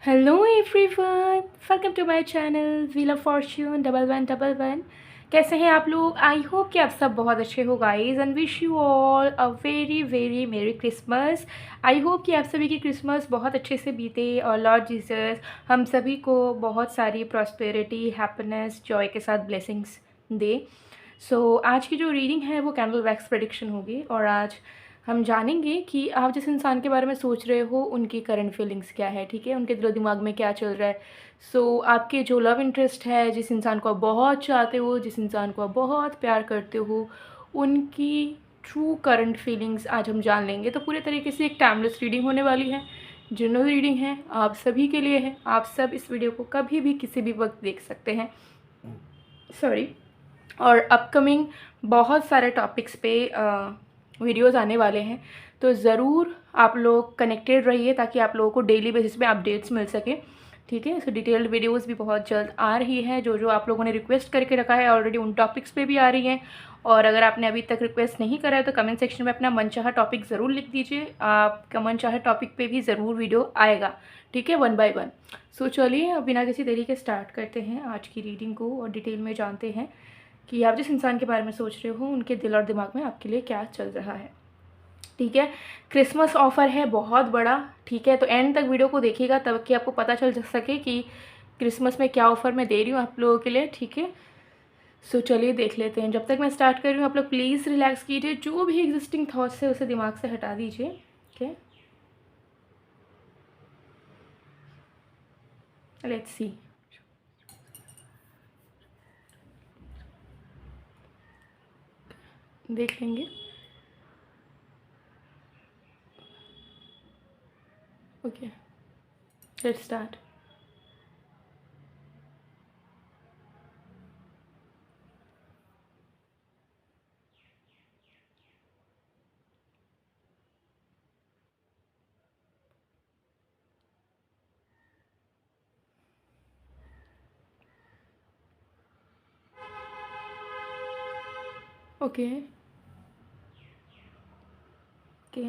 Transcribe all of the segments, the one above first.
Hello everyone, welcome to my channel wheel of fortune 1111। कैसे हैं आप लोग? आई होप कि आप सब बहुत अच्छे हो guys and wish you all a very very मेरी क्रिसमस। आई होप कि आप सभी की क्रिसमस बहुत अच्छे से बीते और लॉर्ड जीसस हम सभी को बहुत सारी प्रॉस्पेरिटी, हैप्पीनेस, जॉय के साथ ब्लेसिंग्स दे। सो आज की जो रीडिंग है वो कैंडल वैक्स प्रेडिक्शन होगी और आज हम जानेंगे कि आप जिस इंसान के बारे में सोच रहे हो उनकी करंट फीलिंग्स क्या है, ठीक है, उनके दिलो दिमाग में क्या चल रहा है। आपके जो लव इंटरेस्ट है, जिस इंसान को आप बहुत चाहते हो, जिस इंसान को आप बहुत प्यार करते हो, उनकी ट्रू करंट फीलिंग्स आज हम जान लेंगे। तो पूरे तरीके से एक टाइमलेस रीडिंग होने वाली है, जनरल रीडिंग है, आप सभी के लिए है। आप सब इस वीडियो को कभी भी किसी भी वक्त देख सकते हैं। सॉरी। और अपकमिंग बहुत सारे टॉपिक्स पे वीडियोज़ आने वाले हैं, तो ज़रूर आप लोग कनेक्टेड रहिए ताकि आप लोगों को डेली बेसिस पे अपडेट्स मिल सके, ठीक है। डिटेल्ड वीडियोज़ भी बहुत जल्द आ रही है। जो जो आप लोगों ने रिक्वेस्ट करके रखा है ऑलरेडी उन टॉपिक्स पे भी आ रही हैं। और अगर आपने अभी तक रिक्वेस्ट नहीं करा है तो कमेंट सेक्शन में अपना मनचाहा टॉपिक ज़रूर लिख दीजिए। आपका मनचाहा टॉपिक पे भी ज़रूर वीडियो आएगा, ठीक है, 1 बाय 1। चलिए अब बिना किसी देरी के स्टार्ट करते हैं आज की रीडिंग को और डिटेल में जानते हैं कि आप जिस इंसान के बारे में सोच रहे हो उनके दिल और दिमाग में आपके लिए क्या चल रहा है, ठीक है। क्रिसमस ऑफ़र है बहुत बड़ा, ठीक है, तो एंड तक वीडियो को देखिएगा तब कि आपको पता चल सके कि क्रिसमस में क्या ऑफ़र मैं दे रही हूँ आप लोगों के लिए, ठीक है। चलिए देख लेते हैं। जब तक मैं स्टार्ट कर रही हूँ आप लोग प्लीज़ रिलैक्स कीजिए, जो भी एग्जिस्टिंग थॉट्स है उसे दिमाग से हटा दीजिए, ठीक है। Let's see. देख लेंगे। Okay, let's start. Okay okay.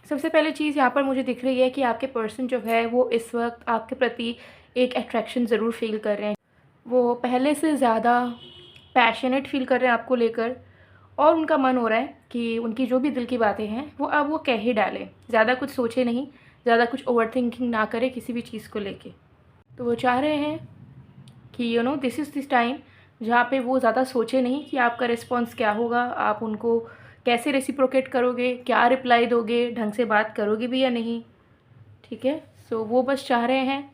सबसे पहले चीज़ यहाँ पर मुझे दिख रही है कि आपके पर्सन जो है वो इस वक्त आपके प्रति एक अट्रैक्शन ज़रूर फील कर रहे हैं। वो पहले से ज़्यादा पैशनेट फील कर रहे हैं आपको लेकर और उनका मन हो रहा है कि उनकी जो भी दिल की बातें हैं वो अब वो कह ही डालें, ज़्यादा कुछ सोचे नहीं, ज़्यादा कुछ ओवर थिंकिंग ना करे किसी भी चीज़ को लेके। तो वो चाह रहे हैं कि दिस इज़ दिस टाइम जहाँ पे वो ज़्यादा सोचे नहीं कि आपका रिस्पॉन्स क्या होगा, आप उनको कैसे रेसिप्रोकेट करोगे, क्या रिप्लाई दोगे, ढंग से बात करोगे भी या नहीं, ठीक है। वो बस चाह रहे हैं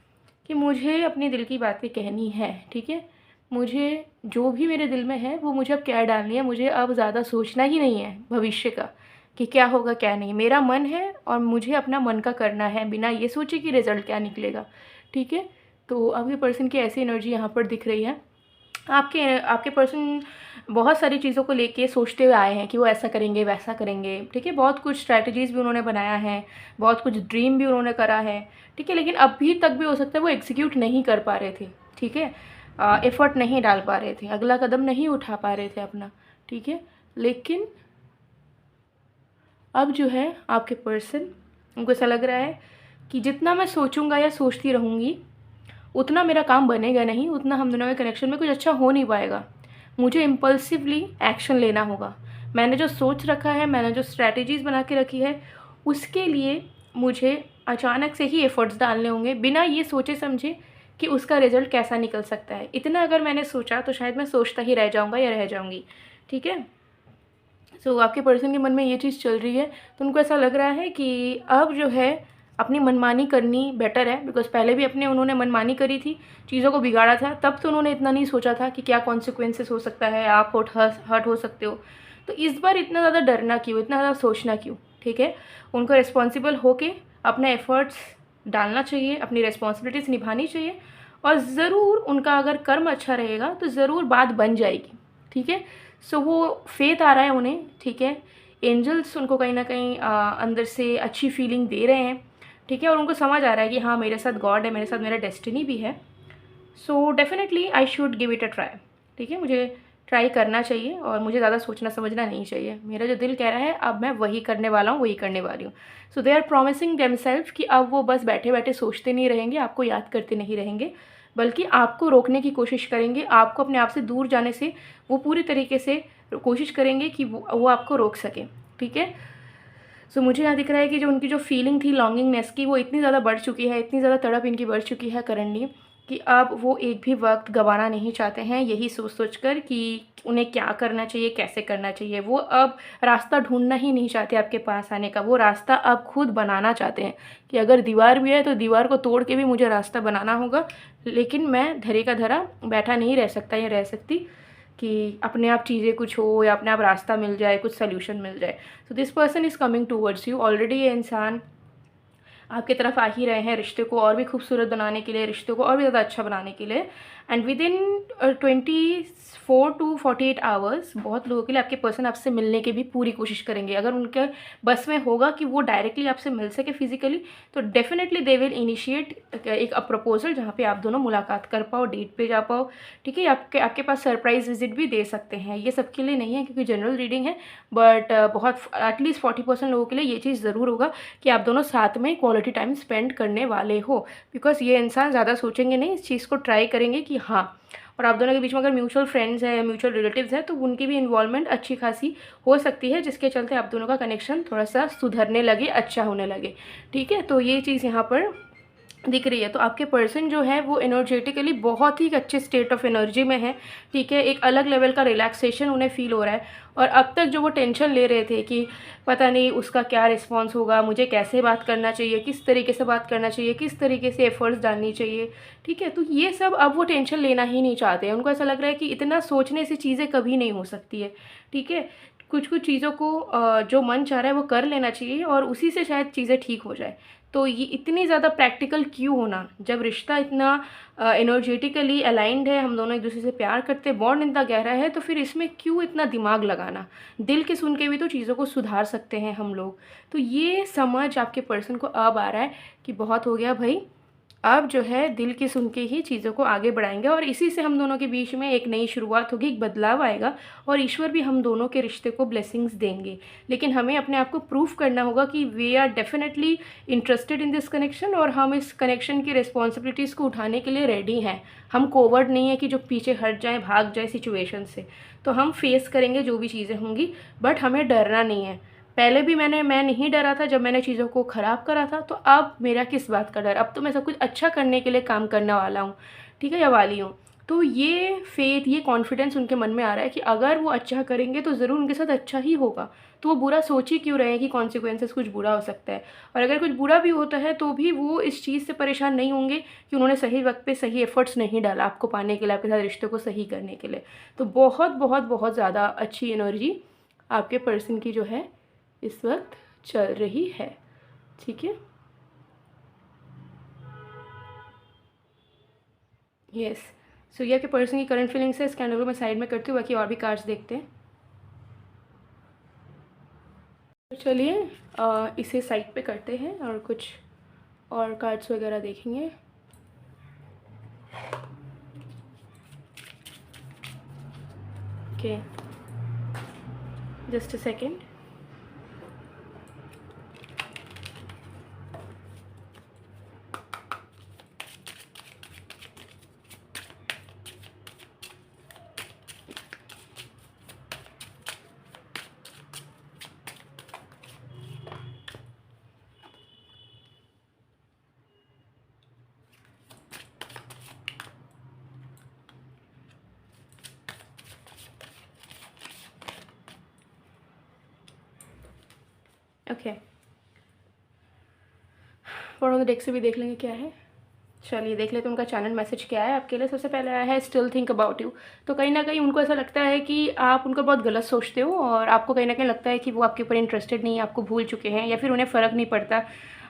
कि मुझे अपने दिल की बातें कहनी है, ठीक है। मुझे जो भी मेरे दिल में है वो मुझे अब कह डालनी है। मुझे अब ज़्यादा सोचना ही नहीं है भविष्य का कि क्या होगा क्या नहीं। मेरा मन है और मुझे अपना मन का करना है बिना ये सोचे कि रिज़ल्ट क्या निकलेगा, ठीक है। तो अब ये पर्सन की ऐसी एनर्जी यहाँ पर दिख रही है। आपके आपके पर्सन बहुत सारी चीज़ों को लेके सोचते हुए आए हैं कि वो ऐसा करेंगे वैसा करेंगे, ठीक है। बहुत कुछ स्ट्रैटेजीज़ भी उन्होंने बनाया है, बहुत कुछ ड्रीम भी उन्होंने करा है, ठीक है। लेकिन अभी तक भी हो सकता है वो एग्जीक्यूट नहीं कर पा रहे थे, ठीक है। एफ़र्ट नहीं डाल पा रहे थे, अगला कदम नहीं उठा पा रहे थे अपना, ठीक है। लेकिन अब जो है आपके पर्सन, उनको ऐसा लग रहा है कि जितना मैं सोचूंगा या सोचती रहूँगी उतना मेरा काम बनेगा नहीं, उतना हम दोनों के कनेक्शन में कुछ अच्छा हो नहीं पाएगा। मुझे इम्पल्सिवली एक्शन लेना होगा। मैंने जो सोच रखा है, मैंने जो स्ट्रैटेजीज़ बना के रखी है, उसके लिए मुझे अचानक से ही एफ़र्ट्स डालने होंगे बिना ये सोचे समझे कि उसका रिज़ल्ट कैसा निकल सकता है। इतना अगर मैंने सोचा तो शायद मैं सोचता ही रह जाऊँगा या रह जाऊँगी, ठीक है। आपके पर्सन के मन में ये चीज़ चल रही है, तो उनको ऐसा लग रहा है कि अब जो है अपनी मनमानी करनी बेटर है। बिकॉज़ पहले भी उन्होंने मनमानी करी थी, चीज़ों को बिगाड़ा था, तब तो उन्होंने इतना नहीं सोचा था कि क्या कॉन्सिक्वेंसेस हो सकता है, आप हर्ट हो सकते हो। तो इस बार इतना ज़्यादा डरना क्यों, इतना ज़्यादा सोचना क्यों, ठीक है। उनको रिस्पॉन्सिबल होके अपना एफ़र्ट्स डालना चाहिए, अपनी रिस्पॉन्सिबिलिटीज़ निभानी चाहिए और ज़रूर उनका अगर कर्म अच्छा रहेगा तो ज़रूर बात बन जाएगी, ठीक है। वो फेथ आ रहा है उन्हें, ठीक है। एंजल्स उनको कहीं ना कहीं अंदर से अच्छी फीलिंग दे रहे हैं, ठीक है। और उनको समझ आ रहा है कि हाँ मेरे साथ गॉड है, मेरे साथ मेरा डेस्टिनी भी है। Definitely I should give it a try, ठीक है। मुझे ट्राई करना चाहिए और मुझे ज़्यादा सोचना समझना नहीं चाहिए। मेरा जो दिल कह रहा है अब मैं वही करने वाला हूँ, वही करने वाली हूँ। सो दे आर प्रॉमिसिंग देमसेल्फ कि अब वो बस बैठे बैठे सोचते नहीं रहेंगे, आपको याद करते नहीं रहेंगे, बल्कि आपको रोकने की कोशिश करेंगे, आपको अपने आप से दूर जाने से वो पूरी तरीके से कोशिश करेंगे कि वो आपको रोक सकें। ठीक है। सो मुझे यहाँ दिख रहा है कि जो उनकी जो फीलिंग थी लॉन्गिंगनेस की, वो इतनी ज़्यादा बढ़ चुकी है, इतनी ज़्यादा तड़प इनकी बढ़ चुकी है करंटली, कि अब वो एक भी वक्त गंवाना नहीं चाहते हैं यही सोच सोच कर कि उन्हें क्या करना चाहिए, कैसे करना चाहिए। वो अब रास्ता ढूंढना ही नहीं चाहते आपके पास आने का, वो रास्ता अब खुद बनाना चाहते हैं कि अगर दीवार भी है तो दीवार को तोड़ के भी मुझे रास्ता बनाना होगा, लेकिन मैं धरे का धरा बैठा नहीं रह सकता या रह सकती कि अपने आप चीज़ें कुछ हो या अपने आप रास्ता मिल जाए, कुछ सोल्यूशन मिल जाए। So this person is coming towards you. Already ये इंसान आपकी तरफ आ ही रहे हैं रिश्ते को और भी खूबसूरत बनाने के लिए, रिश्ते को और भी ज़्यादा अच्छा बनाने के लिए। And with in 24 to 48 hours बहुत लोगों के लिए आपके पर्सन आपसे मिलने की भी पूरी कोशिश करेंगे। अगर उनके बस में होगा कि वो डायरेक्टली आपसे मिल सके फिजिकली, तो डेफिनेटली दे विल इनिशिएट एक प्रपोजल जहाँ पे आप दोनों मुलाकात कर पाओ, डेट पे जा पाओ। ठीक है। आपके पास सरप्राइज विजिट भी दे सकते हैं। ये सबके लिए नहीं है क्योंकि जनरल रीडिंग है, बट बहुत एटलीस्ट 40% लोगों के लिए ये चीज़ ज़रूर होगा कि आप दोनों साथ में क्वालिटी टाइम स्पेंड करने वाले हो। बिकॉज ये इंसान ज़्यादा सोचेंगे नहीं, इस चीज़ को ट्राई करेंगे कि हाँ। और आप दोनों के बीच में अगर म्यूचुअल फ्रेंड्स है या म्यूचुअल रिलेटिव्स है तो उनकी भी इन्वॉल्वमेंट अच्छी खासी हो सकती है, जिसके चलते आप दोनों का कनेक्शन थोड़ा सा सुधरने लगे, अच्छा होने लगे। ठीक है। तो ये चीज़ यहाँ पर दिख रही है। तो आपके पर्सन जो है वो एनर्जेटिकली बहुत ही अच्छे स्टेट ऑफ एनर्जी में है। ठीक है। एक अलग लेवल का रिलैक्सेशन उन्हें फील हो रहा है। और अब तक जो वो टेंशन ले रहे थे कि पता नहीं उसका क्या रिस्पॉन्स होगा, मुझे कैसे बात करना चाहिए, किस तरीके से बात करना चाहिए, किस तरीके से एफर्ट्स डालनी चाहिए। ठीक है। तो ये सब अब वो टेंशन लेना ही नहीं चाहते हैं। उनको ऐसा लग रहा है कि इतना सोचने से चीज़ें कभी नहीं हो सकती है। ठीक है। कुछ कुछ चीज़ों को जो मन चाह रहा है वो कर लेना चाहिए और उसी से शायद चीज़ें ठीक हो जाए। तो ये इतनी ज़्यादा प्रैक्टिकल क्यों होना, जब रिश्ता इतना एनर्जेटिकली अलाइंड है, हम दोनों एक दूसरे से प्यार करते, बॉन्ड इतना गहरा है, तो फिर इसमें क्यों इतना दिमाग लगाना। दिल के सुन के भी तो चीज़ों को सुधार सकते हैं हम लोग। तो ये समझ आपके पर्सन को अब आ रहा है कि बहुत हो गया भाई, अब जो है दिल की सुन के ही चीज़ों को आगे बढ़ाएंगे और इसी से हम दोनों के बीच में एक नई शुरुआत होगी, एक बदलाव आएगा और ईश्वर भी हम दोनों के रिश्ते को ब्लेसिंग्स देंगे। लेकिन हमें अपने आप को प्रूफ करना होगा कि we are definitely interested in this connection और हम इस कनेक्शन की रिस्पॉन्सिबिलिटीज़ को उठाने के लिए रेडी हैं। हम कोवर्ड नहीं है कि जो पीछे हट जाए, भाग जाए सिचुएशन से। तो हम फेस करेंगे जो भी चीज़ें होंगी, बट हमें डरना नहीं है। पहले भी मैं नहीं डरा था जब मैंने चीज़ों को ख़राब करा था, तो अब मेरा किस बात का डर। अब तो मैं सब कुछ अच्छा करने के लिए काम करने वाला हूँ। ठीक है, या वाली हूँ। तो ये फेथ, ये कॉन्फिडेंस उनके मन में आ रहा है कि अगर वो अच्छा करेंगे तो ज़रूर उनके साथ अच्छा ही होगा। तो वो बुरा सोच ही क्यों रहे हैं कि कॉन्सिक्वेंसेस कुछ बुरा हो सकता है। और अगर कुछ बुरा भी होता है तो भी वो इस चीज़ से परेशान नहीं होंगे कि उन्होंने सही वक्त पे सही एफर्ट्स नहीं डाला आपको पाने के लिए, आपके साथ रिश्ते को सही करने के लिए। तो बहुत बहुत बहुत ज़्यादा अच्छी एनर्जी आपके पर्सन की जो है इस वक्त चल रही है। ठीक है। यस। सो ये आपके पर्सन की करंट फीलिंग्स है। इस कैंडल को मैं साइड में करती हूँ, बाकी और भी कार्ड्स देखते हैं। तो चलिए इसे साइड पे करते हैं और कुछ और कार्ड्स वगैरह देखेंगे। Okay, just a second. Okay, for the deck से भी देख लेंगे क्या है। चलिए देख लेते हैं उनका चैनल मैसेज क्या है आपके लिए। सबसे पहले आया है स्टिल थिंक अबाउट यू। तो कहीं ना कहीं उनको ऐसा लगता है कि आप उनको बहुत गलत सोचते हो और आपको कहीं ना कहीं लगता है कि वो आपके ऊपर इंटरेस्टेड नहीं है, आपको भूल चुके हैं, या फिर उन्हें फ़र्क नहीं पड़ता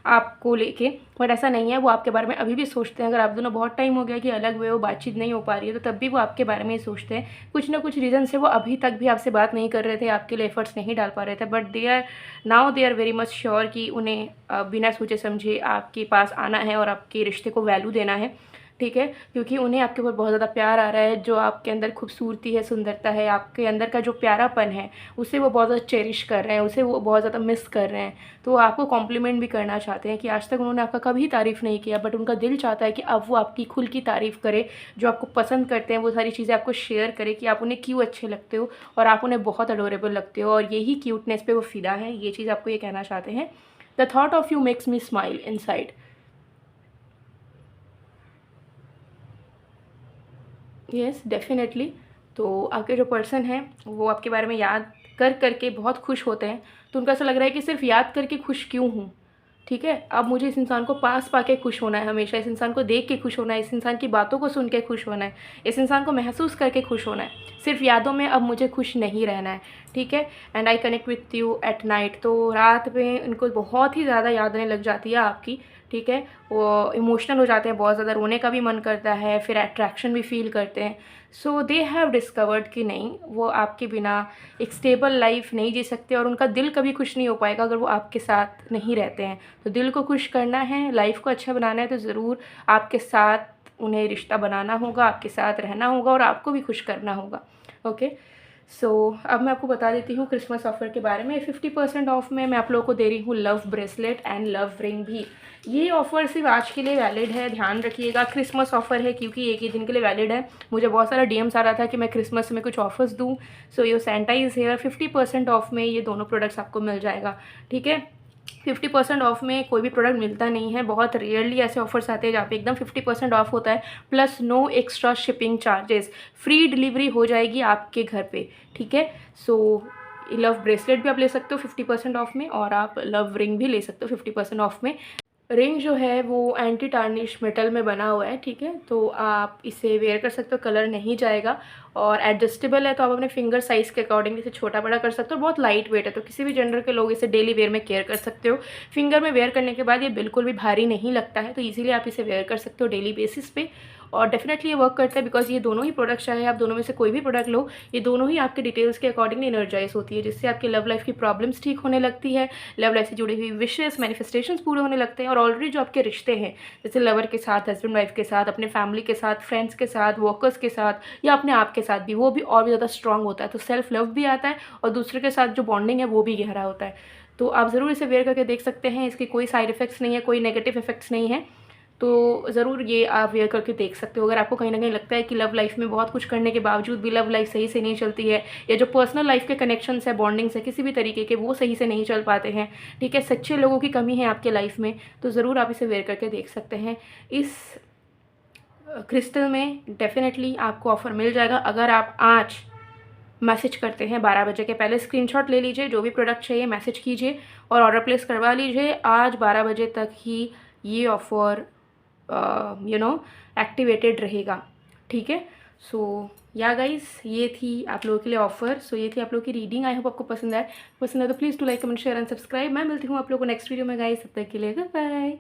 आपको लेके। बट ऐसा नहीं है, वो आपके बारे में अभी भी सोचते हैं। अगर आप दोनों बहुत टाइम हो गया कि अलग हुए हो, बातचीत नहीं हो पा रही है, तो तब भी वो आपके बारे में ही सोचते हैं। कुछ ना कुछ रीज़न से वो अभी तक भी आपसे बात नहीं कर रहे थे, आपके लिए एफर्ट्स नहीं डाल पा रहे थे, but they are very much sure कि उन्हें बिना सोचे समझे आपके पास आना है और आपके रिश्ते को वैल्यू देना है। ठीक है, क्योंकि उन्हें आपके ऊपर बहुत ज़्यादा प्यार आ रहा है, जो आपके अंदर खूबसूरती है, सुंदरता है, आपके अंदर का जो प्यारापन है, उसे वो बहुत ज़्यादा चेरिश कर रहे हैं, उसे वो बहुत ज़्यादा मिस कर रहे हैं। तो वो आपको कॉम्प्लीमेंट भी करना चाहते हैं कि आज तक उन्होंने आपका कभी तारीफ़ नहीं किया, बट उनका दिल चाहता है कि अब वो आपकी खुल की तारीफ़ करे, जो आपको पसंद करते हैं वो सारी चीज़ें आपको शेयर करें कि आप उन्हें क्यों अच्छे लगते हो और आप उन्हें बहुत अडोरेबल लगते हो, और यही क्यूटनेस पे वो फ़िदा है। ये चीज़ आपको ये कहना चाहते हैं। The thought of you makes me smile inside. Yes, definitely. तो आपके जो पर्सन हैं वो आपके बारे में याद कर के बहुत खुश होते हैं, तो उनको ऐसा लग रहा है कि सिर्फ़ याद करके खुश क्यों हूँ, ठीक है? अब मुझे इस इंसान को पास पाके खुश होना है हमेशा, इस इंसान को देख के खुश होना है, इस इंसान की बातों को सुन के खुश होना है, इस इंसान को महसूस करके खुश होना है। सिर्फ़ यादों में अब मुझे खुश नहीं रहना है, ठीक है? And I connect with you at night. तो रात में इनको बहुत ही ज़्यादा याद आने लग जाती है आपकी, ठीक है? वो इमोशनल हो जाते हैं, बहुत ज़्यादा रोने का भी मन करता है, फिर अट्रैक्शन भी फ़ील करते हैं। सो दे हैव डिस्कवर्ड कि नहीं, वो आपके बिना एक स्टेबल लाइफ नहीं जी सकते, और उनका दिल कभी खुश नहीं हो पाएगा अगर वो आपके साथ नहीं रहते हैं। तो दिल को खुश करना है, लाइफ को अच्छा बनाना है, तो ज़रूर आपके साथ उन्हें रिश्ता बनाना होगा, आपके साथ रहना होगा, और आपको भी खुश करना होगा। ओके, सो अब मैं आपको बता देती हूँ क्रिसमस ऑफ़र के बारे में। 50% ऑफ़ में मैं आप लोगों को दे रही हूँ love bracelet and love ring भी। ये ऑफ़र सिर्फ आज के लिए वैलिड है, ध्यान रखिएगा। क्रिसमस ऑफ़र है क्योंकि एक ही दिन के लिए वैलिड है। मुझे बहुत सारा डीएम्स आ रहा था कि मैं क्रिसमस में कुछ ऑफ़र्स दूँ, सो ये सेंटा इज़ हेयर। 50% ऑफ़ में ये दोनों प्रोडक्ट्स आपको मिल जाएगा, ठीक है? 50% ऑफ़ में कोई भी प्रोडक्ट मिलता नहीं है, बहुत रेयरली ऐसे ऑफ़र्स आते हैं जहाँ पे एकदम 50% ऑफ़ होता है, plus no extra shipping charges, free delivery हो जाएगी आपके घर पे, ठीक है? सो लव ब्रेसलेट भी आप ले सकते हो 50% ऑफ़ में, और आप लव रिंग भी ले सकते हो 50% ऑफ़ में। रिंग जो है वो एंटी टार्निश मेटल में बना हुआ है, ठीक है? तो आप इसे वेयर कर सकते हो, कलर नहीं जाएगा, और एडजस्टेबल है, तो आप अपने फिंगर साइज़ के अकॉर्डिंग इसे छोटा बड़ा कर सकते हो। बहुत लाइट वेट है, तो किसी भी जेंडर के लोग इसे डेली वेयर में केयर कर सकते हो। फिंगर में वेयर करने के बाद ये बिल्कुल भी भारी नहीं लगता है, तो ईजिली आप इसे वेयर कर सकते हो डेली बेसिस पे, और डेफिनेटली ये वर्क करता है, बिकॉज ये दोनों ही प्रोडक्ट, चाहे आप दोनों में से कोई भी प्रोडक्ट लो, ये दोनों ही आपके डिटेल्स के अकॉर्डिंग एनर्जाइज होती है, जिससे आपकी लव लाइफ की प्रॉब्लम्स ठीक होने लगती है, लव लाइफ से जुड़ी हुई विशेस मैनिफेस्टेशंस पूरे होने लगते हैं, और ऑलरेडी जो आपके रिश्ते हैं, जैसे लवर के साथ, हस्बैंड वाइफ के साथ, अपने फैमिली के साथ, फ्रेंड्स के साथ, वर्कर्स के साथ, या अपने आप के साथ भी, वो भी और भी ज़्यादा स्ट्रांग होता है। तो सेल्फ लव भी आता है, और दूसरे के साथ जो बॉन्डिंग है वो भी गहरा होता है। तो आप ज़रूर इसे वेयर करके देख सकते हैं, इसके कोई साइड इफ़ेक्ट्स नहीं है, कोई नेगेटिव इफ़ेक्ट्स नहीं है, तो ज़रूर ये आप वेयर करके देख सकते हो। अगर आपको कहीं ना कहीं लगता है कि लव लाइफ में बहुत कुछ करने के बावजूद भी लव लाइफ सही से नहीं चलती है, या जो पर्सनल लाइफ के कनेक्शंस है, बॉन्डिंग्स है किसी भी तरीके के, वो सही से नहीं चल पाते हैं, ठीक है, सच्चे लोगों की कमी है आपके लाइफ में, तो ज़रूर आप इसे वेयर करके देख सकते हैं। इस क्रिस्टल में डेफिनेटली आपको ऑफ़र मिल जाएगा अगर आप आज मैसेज करते हैं 12 बजे के पहले। स्क्रीनशॉट ले लीजिए, जो भी प्रोडक्ट चाहिए मैसेज कीजिए और ऑर्डर प्लेस करवा लीजिए। आज 12 बजे तक ही ये ऑफ़र एक्टिवेटेड रहेगा, ठीक है? सो या गाइस, ये थी आप लोगों के लिए ऑफ़र। सो ये थी आप लोगों की रीडिंग। आई होप आपको पसंद है तो please to like, comment, share and subscribe. मैं मिलती हूँ आप लोगों को नेक्स्ट वीडियो में गाइस, तब तक के लिए बाय बाय।